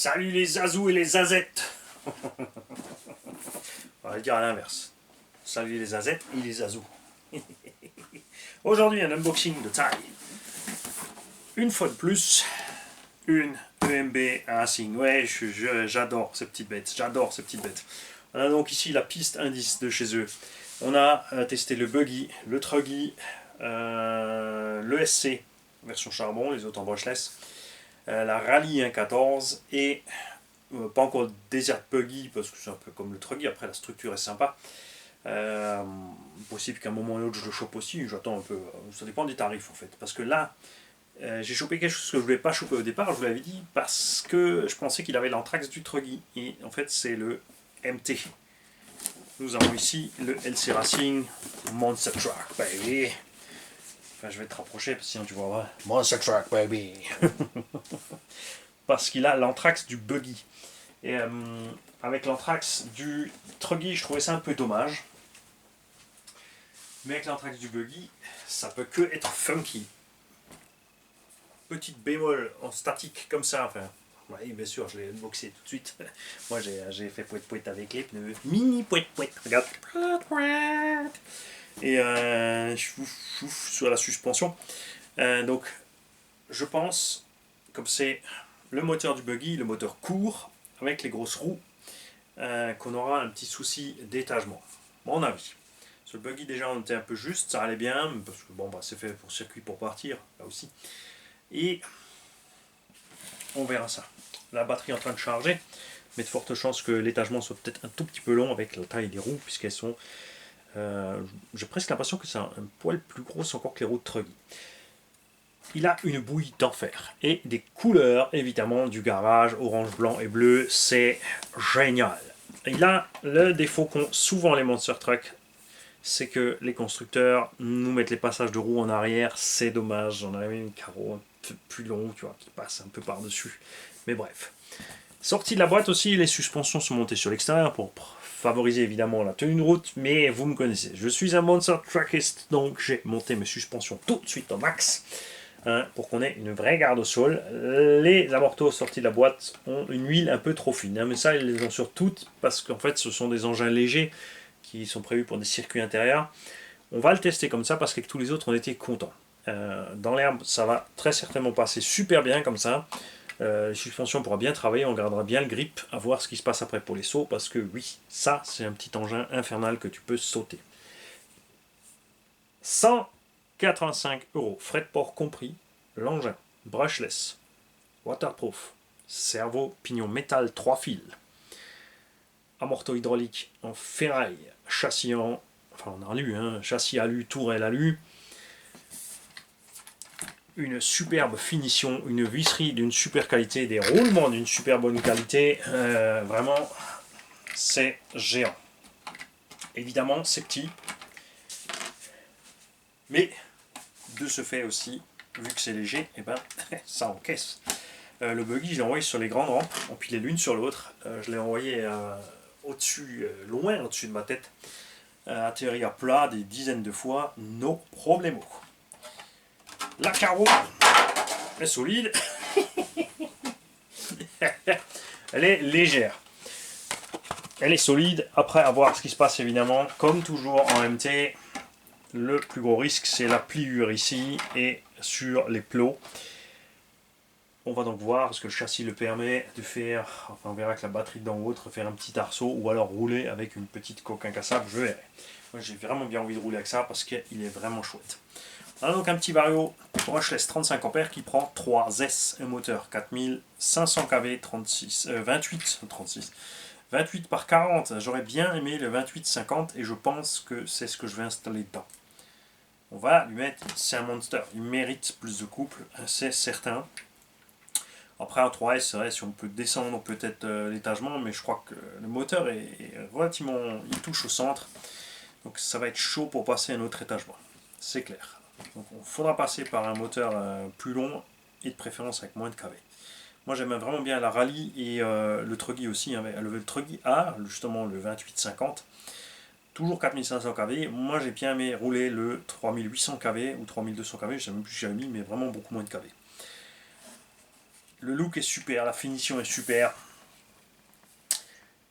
Salut les zazous et les zazettes. On va le dire à l'inverse. Salut les zazettes et les zazous. Aujourd'hui, un unboxing de taille. Une fois de plus, une EMB Racing. Ouais, j'adore ces petites bêtes. J'adore ces petites bêtes. On a donc ici la piste indice de chez eux. On a testé le buggy, le truggy, le SC, version charbon, les autres en brushless. La Rallye 1.14 et pas encore le Desert Buggy parce que c'est un peu comme le Truggy, après la structure est sympa. Possible qu'à un moment ou un autre je le chope aussi, j'attends un peu, ça dépend des tarifs en fait. Parce que là, j'ai chopé quelque chose que je voulais pas choper au départ, je vous l'avais dit, parce que je pensais qu'il avait l'anthrax du Truggy et en fait c'est le MT. Nous avons ici le LC Racing Monster Truck baby. Enfin, je vais te rapprocher parce que sinon tu vois, ouais. Monster Truck baby. Parce qu'il a l'anthrax du buggy. Et avec l'anthrax du truggy, je trouvais ça un peu dommage. Mais avec l'anthrax du buggy, ça peut que être funky. Petite bémol en statique comme ça, enfin. Oui, bien sûr, je l'ai unboxé tout de suite. Moi, j'ai fait poète-poète avec les pneus. Mini poète-poète, regarde. Et chouf sur la suspension. Donc, je pense, comme c'est le moteur du buggy, le moteur court, avec les grosses roues, qu'on aura un petit souci d'étagement. Mon avis. Sur le buggy, déjà, on était un peu juste, ça allait bien, parce que bon, bah, c'est fait pour circuit pour partir, là aussi. Et on verra ça. La batterie est en train de charger, mais de fortes chances que l'étagement soit peut-être un tout petit peu long avec la taille des roues, puisqu'elles sont. J'ai presque l'impression que c'est un poil plus gros encore que les roues de truggy. Il a une bouille d'enfer et des couleurs évidemment du garage, orange, blanc et bleu, c'est génial. Il a le défaut qu'ont souvent les Monster Truck, c'est que les constructeurs nous mettent les passages de roues en arrière, c'est dommage, j'en avais une carreau un peu plus long, tu vois, qui passe un peu par-dessus. Mais bref. Sorti de la boîte aussi, les suspensions sont montées sur l'extérieur pour favoriser évidemment la tenue de route, mais vous me connaissez, je suis un Monster Truckiste, donc j'ai monté mes suspensions tout de suite au max. Pour qu'on ait une vraie garde au sol. Les amortos sortis de la boîte ont une huile un peu trop fine, mais ça ils les ont sur toutes parce qu'en fait ce sont des engins légers qui sont prévus pour des circuits intérieurs. On va le tester comme ça parce qu'avec tous les autres on était contents. Dans l'herbe ça va très certainement passer super bien comme ça. Les suspensions pourra bien travailler, on gardera bien le grip, à voir ce qui se passe après pour les sauts parce que oui, ça c'est un petit engin infernal que tu peux sauter. 185 €, frais de port compris, l'engin, brushless, waterproof, cerveau, pignon métal 3 fils, amorto hydraulique en ferraille, châssis en, enfin en alu, châssis alu, tourelle alu, une superbe finition, une visserie d'une super qualité, des roulements d'une super bonne qualité, vraiment c'est géant. Évidemment c'est petit, mais de ce fait aussi, vu que c'est léger, et ben ça encaisse. Le buggy, je l'ai envoyé sur les grandes rampes, empilé l'une sur l'autre. Je l'ai envoyé au-dessus, loin au-dessus de ma tête. Atterri à plat des dizaines de fois, no problemo. La carreau est solide. Elle est légère. Elle est solide. Après, à voir ce qui se passe évidemment. Comme toujours en MT, le plus gros risque, c'est la pliure ici et sur les plots. On va donc voir, parce que le châssis le permet, de faire, enfin on verra que la batterie d'en haut, faire un petit arceau ou alors rouler avec une petite coque incassable, je verrai. Moi j'ai vraiment bien envie de rouler avec ça parce qu'il est vraiment chouette. On a donc un petit Vario brushless 35 A qui prend 3 S, un moteur 4500 kV 28 par 40. J'aurais bien aimé le 28-50 et je pense que c'est ce que je vais installer dedans. On va lui mettre, c'est un monster, il mérite plus de couple, c'est certain. Après un 3S, c'est vrai, si on peut descendre peut-être l'étagement, mais je crois que le moteur est relativement, il touche au centre, donc ça va être chaud pour passer un autre étagement, c'est clair. Donc il faudra passer par un moteur plus long et de préférence avec moins de kV. Moi j'aime vraiment bien la Rallye et le Truggy aussi, le Truggy A, justement le 28-50, toujours 4500 kV. Moi j'ai bien aimé rouler le 3800 kV ou 3200 kV, je ne sais même plus si j'avais mis, mais vraiment beaucoup moins de kV. Le look est super, la finition est super.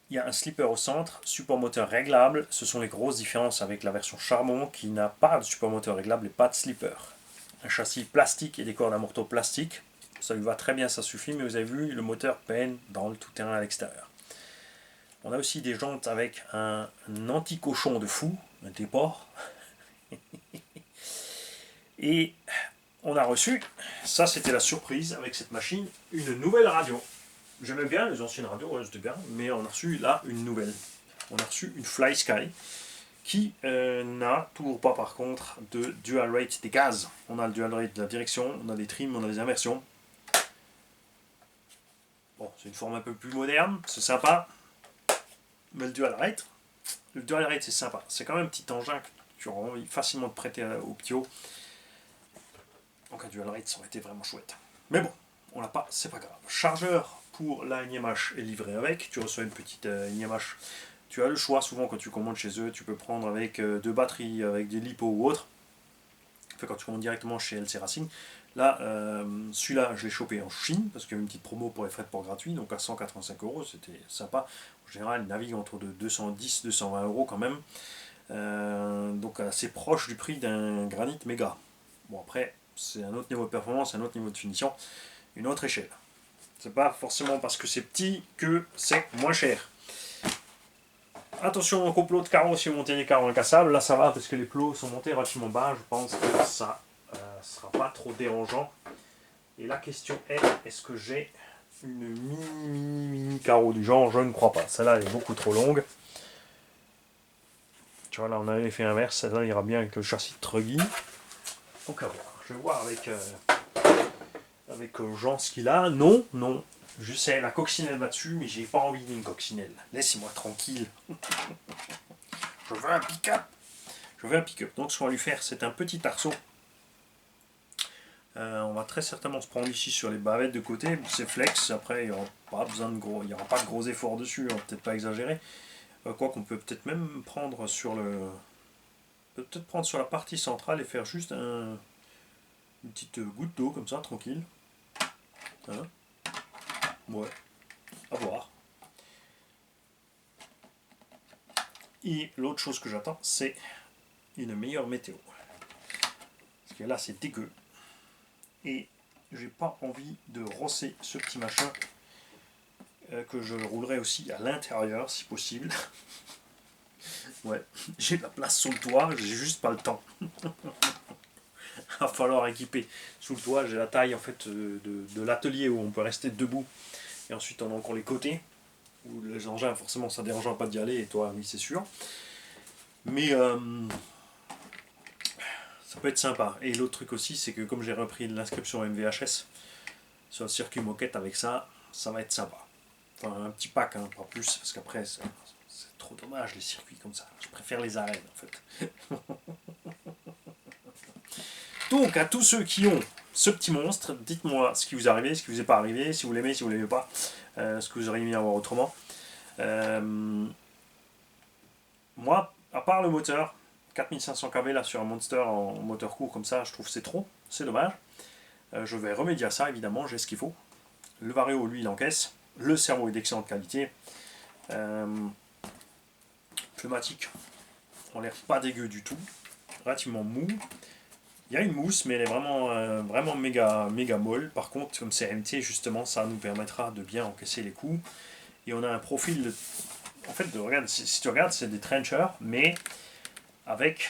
Il y a un slipper au centre, support moteur réglable. Ce sont les grosses différences avec la version Charbon qui n'a pas de support moteur réglable et pas de slipper. Un châssis plastique et des cordes à morteau plastique. Ça lui va très bien, ça suffit, mais vous avez vu, le moteur peine dans le tout-terrain à l'extérieur. On a aussi des jantes avec un anti-cochon de fou, un déport. Et on a reçu, ça c'était la surprise avec cette machine, une nouvelle radio. J'aimais bien les anciennes radios, ouais, c'était bien, mais on a reçu là une nouvelle. On a reçu une Fly Sky qui n'a toujours pas par contre de dual rate des gaz. On a le dual rate de la direction, on a des trims, on a des inversions. Bon, c'est une forme un peu plus moderne, c'est sympa. Mais le dual rate c'est sympa. C'est quand même un petit engin que tu auras envie facilement de prêter au petit haut. Donc un dual rate ça aurait été vraiment chouette. Mais bon, on l'a pas, c'est pas grave. Chargeur pour la NIMH est livré avec. Tu reçois une petite NIMH. Tu as le choix souvent quand tu commandes chez eux. Tu peux prendre avec deux batteries, avec des LiPo ou autre. Enfin, quand tu commandes directement chez LC Racing. Là, celui-là, je l'ai chopé en Chine parce qu'il y avait une petite promo pour les frais de port gratuits, donc à 185 €, c'était sympa. En général, il navigue entre de 210 220 € quand même. Donc assez proche du prix d'un Granit Mega. Bon, après, c'est un autre niveau de performance, un autre niveau de finition, une autre échelle. C'est pas forcément parce que c'est petit que c'est moins cher. Attention au complot de carreaux si vous montez des carreaux incassables. Là, ça va parce que les plots sont montés relativement bas. Je pense que ça sera pas trop dérangeant. Et la question est, est-ce que j'ai une mini carreau du genre? Je ne crois pas. Celle-là, elle est beaucoup trop longue. Tu vois, là, on avait l'effet inverse. Celle-là ira bien avec le châssis de Truggy. Donc à voir. Je vais voir avec Jean ce qu'il a. Non, non. Je sais, la coccinelle va dessus, mais j'ai pas envie d'une coccinelle. Laissez-moi tranquille. Je veux un pick-up. Je veux un pick-up. Donc ce qu'on va lui faire, c'est un petit arceau. On va très certainement se prendre ici sur les bavettes de côté. C'est flex. Après, il n'y aura pas besoin de gros. Il n'y aura pas de gros efforts dessus. On va peut-être pas exagérer. Quoi qu'on peut peut-être même prendre sur le. Peut-être prendre sur la partie centrale et faire juste une petite goutte d'eau comme ça, tranquille. Hein, ouais, à voir. Et l'autre chose que j'attends, c'est une meilleure météo. Parce que là, c'est dégueu. Et j'ai pas envie de rosser ce petit machin que je roulerai aussi à l'intérieur si possible. Ouais, j'ai de la place sous le toit, j'ai juste pas le temps. Il va falloir équiper sous le toit. J'ai la taille en fait de l'atelier où on peut rester debout. Et ensuite on a encore les côtés où les engins forcément ça ne dérange pas d'y aller et toi oui c'est sûr. Mais ça peut être sympa. Et l'autre truc aussi c'est que comme j'ai repris l'inscription MVHS sur le circuit moquette avec ça, ça va être sympa. Enfin un petit pack, hein, pas plus, parce qu'après c'est trop dommage les circuits comme ça. Je préfère les arènes en fait. Donc à tous ceux qui ont ce petit monstre, dites-moi ce qui vous est arrivé, ce qui vous est pas arrivé, si vous l'aimez, si vous l'aimez pas, ce que vous auriez aimé avoir autrement. Moi, à part le moteur, 4500 kW là sur un Monster en moteur court comme ça, je trouve que c'est trop, c'est dommage. Je vais remédier à ça évidemment, j'ai ce qu'il faut. Le Vario lui il encaisse, le cerveau est d'excellente qualité. Pneumatique, on l'air pas dégueu du tout, relativement mou. Il y a une mousse, mais elle est vraiment méga molle. Par contre, comme c'est MT, justement, ça nous permettra de bien encaisser les coups. Et on a un profil, en fait, regarde, si tu regardes, c'est des trenchers, mais avec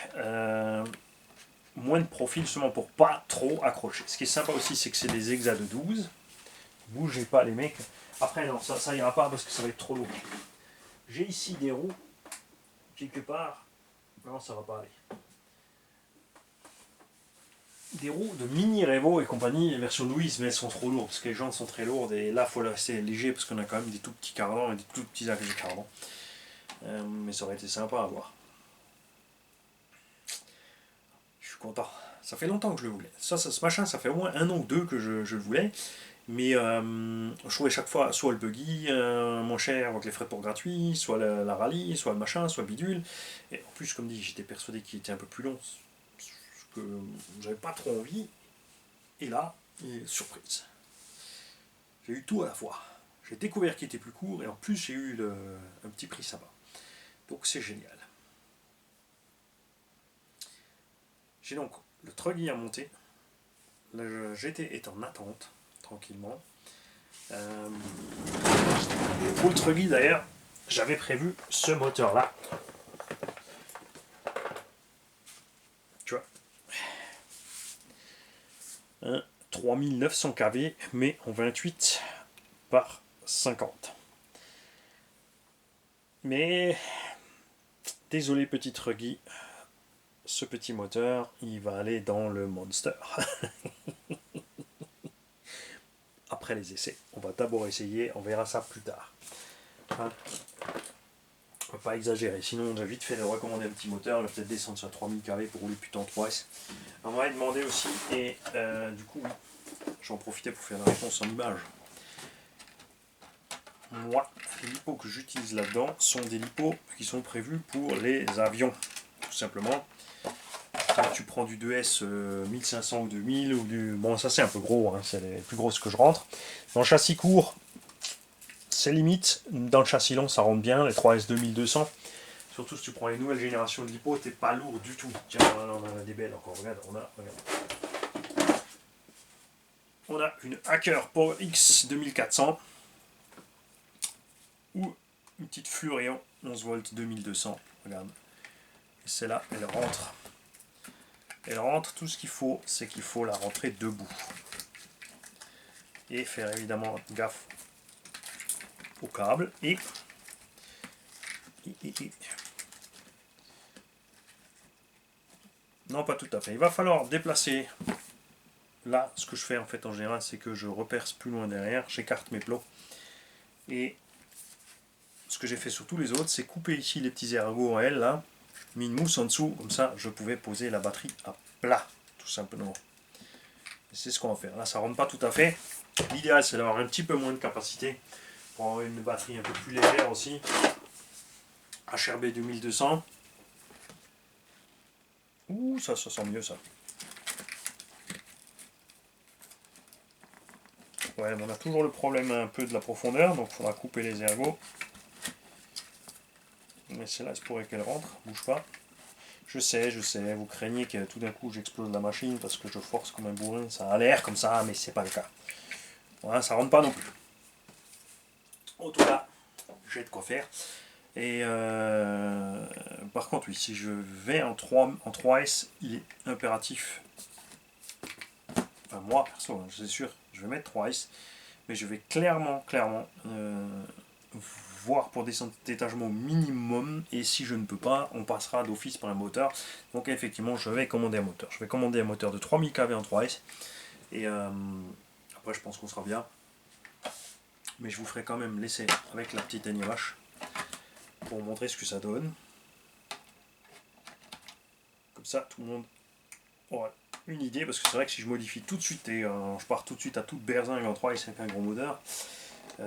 moins de profil, justement pour pas trop accrocher. Ce qui est sympa aussi, c'est que c'est des hexas de 12. Bougez pas les mecs. Après, non, ça ira pas parce que ça va être trop lourd. J'ai ici des roues, quelque part. Non, ça va pas aller. Des roues de Mini Revo et compagnie, les versions Louise, mais elles sont trop lourdes parce que les jantes sont très lourdes et là il faut rester léger parce qu'on a quand même des tout petits cardans et des tout petits axes de cardan. Mais ça aurait été sympa à voir. Je suis content. Ça fait longtemps que je le voulais. Ce machin, ça fait au moins 1 an ou 2 que je le voulais. Mais je trouvais chaque fois soit le buggy moins cher avec les frais de port gratuits, soit la rallye, soit le machin, soit le bidule. Et en plus, comme dit, j'étais persuadé qu'il était un peu plus long. Que j'avais pas trop envie. Et là, surprise. J'ai eu tout à la fois. J'ai découvert qu'il était plus court et en plus j'ai eu un petit prix sympa. Donc c'est génial. J'ai donc le truggy à monter. Le GT est en attente, tranquillement. Pour le truggy d'ailleurs, j'avais prévu ce moteur là. Tu vois, un 3900 kV, mais en 28 par 50. Mais désolé petit truggy, ce petit moteur, il va aller dans le Monster. Après les essais, on va d'abord essayer, on verra ça plus tard. Hein, on va pas exagérer, sinon on a vite fait de recommander un petit moteur, on va peut-être descendre sur 3000 kV pour rouler plutôt en 3S. On m'avait demandé aussi, et du coup, j'en profitais pour faire la réponse en image. Moi, les lipos que j'utilise là-dedans sont des lipos qui sont prévus pour les avions, tout simplement. Quand tu prends du 2S 1500 ou 2000, ou du... bon ça c'est un peu gros, hein, c'est les plus grosses que je rentre. Dans le châssis court, c'est limite. Dans le châssis long, ça rentre bien, les 3S 2200. Surtout si tu prends les nouvelles générations de lipo, t'es pas lourd du tout. Tiens, on en a des belles encore. Regarde, on a une Hacker Power X 2400 ou une petite Flurion 11 volts 2200. Regarde. Et celle-là, elle rentre. Elle rentre. Tout ce qu'il faut, c'est qu'il faut la rentrer debout. Et faire évidemment gaffe au câble. Et non, pas tout à fait. Il va falloir déplacer. Là, ce que je fais en fait en général, c'est que je reperce plus loin derrière, j'écarte mes plots. Et ce que j'ai fait sur tous les autres, c'est couper ici les petits ergots en L, là, mis une mousse en dessous, comme ça je pouvais poser la batterie à plat, tout simplement. C'est ce qu'on va faire. Là, ça rentre pas tout à fait. L'idéal, c'est d'avoir un petit peu moins de capacité pour avoir une batterie un peu plus légère aussi. HRB 2200. Ouh, ça sent mieux ça. Ouais, mais on a toujours le problème un peu de la profondeur, donc il faudra couper les ergots. Mais celle-là, il pourrait qu'elle rentre, bouge pas. Je sais, vous craignez que tout d'un coup j'explose la machine parce que je force comme un bourrin, ça a l'air comme ça, mais c'est pas le cas. Voilà, ça rentre pas non plus. En tout cas, j'ai de quoi faire. Et par contre, oui, si je vais en 3S, il est impératif. Enfin, moi, perso, c'est sûr, je vais mettre 3S, mais je vais clairement voir pour des d'étagement au minimum, et si je ne peux pas, on passera d'office par un moteur. Donc effectivement, je vais commander un moteur. Je vais commander un moteur de 3000 kV en 3S, et après je pense qu'on sera bien. Mais je vous ferai quand même l'essai avec la petite NIH pour vous montrer ce que ça donne. Comme ça, tout le monde aura une idée, parce que c'est vrai que si je modifie tout de suite, et je pars tout de suite à toute berzingue en 3S avec un gros moteur,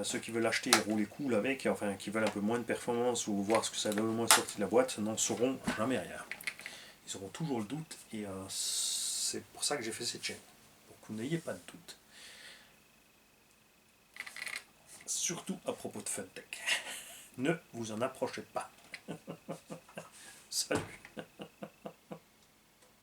ceux qui veulent acheter et rouler cool avec, enfin qui veulent un peu moins de performance ou voir ce que ça donne au moins sorti de la boîte, n'en sauront jamais rien. Ils auront toujours le doute, et c'est pour ça que j'ai fait cette chaîne, pour que vous n'ayez pas de doute. Surtout à propos de Funtech. Ne vous en approchez pas. Salut.